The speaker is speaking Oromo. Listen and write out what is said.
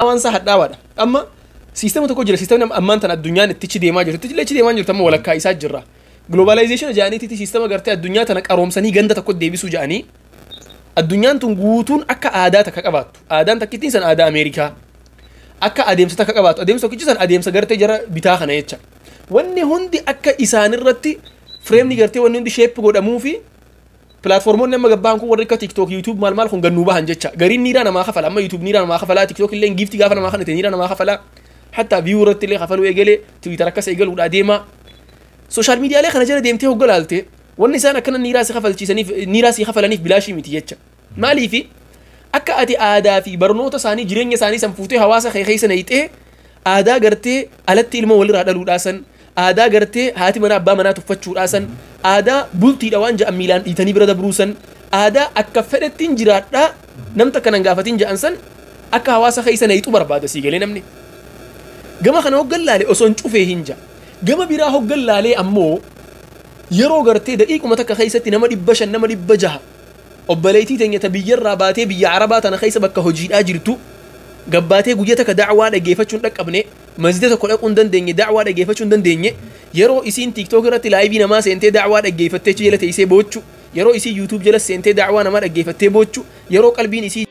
أوان صح داودا أما سيستم تكو جرا سيستم أما أنت الدنيا نتيجة ديما جرا تيجي ليش ديما جرا تم ولا كايسات جرا globalization جاني تيجي سيستم قرتي الدنيا تنك أروم سني جندا تكو ديبسو جاني الدنيا تنقوتون أكا عادات كأبات عادات تكتين سن عادة أمريكا أكا أديم ستكأبات أديم سو كيجي سن أديم سقرتي جرا بتاعنا يتشا واني هندي أكا إسان الرتي فريم نيجرتي واني هندي شيب قد أموفي platformon nama gabbaan kun warri ka TikTok YouTube mal kun gannu bahan jecha garin nira na ma khafala amma YouTube nira na ma khafala TikTok illee gift gafa na ma khanate nira na ma khafala hatta viewer tile khafalu egele Twitter ka segel uda dema social media le khana jara demte hoggalalte wonni sana kana nira si khafal chisani nira si khafalani bilashi miti jecha mali fi akka ati aada fi barnota sani jirenya sani sanfute hawasa khaykhaysan ayte aada garte alatti ilmo wal radalu dasan aada garte haati mana abba mana tuffachu dasan aada bulti da wanja amilan itani birada brusan aada akka fedettin jiraadha namta kanan gaafatin ja'ansan akka hawasa khaysan aytu barbada sigale namni gama kana hoggalaale oson cufe hinja gama bira hoggalaale ammo yero garte daqiiquma takka khaysatti nama dibbashan nama dibbajaha obbaleyti tenya tabiyyarra baate biyya arabata na khaysa bakka hojiidha jirtu gabbaatee guyyata ka da'waa dhageeffachuun dhaqqabne masjida tokko dhaquun dandeenye da'waa dhageeffachuun dandeenye yeroo isiin TikTok irratti live namaa seentee da'waa dhageeffattee jala teessee boochu yeroo isii YouTube jala seentee da'waa namaa dhageeffattee boochu yeroo qalbiin isii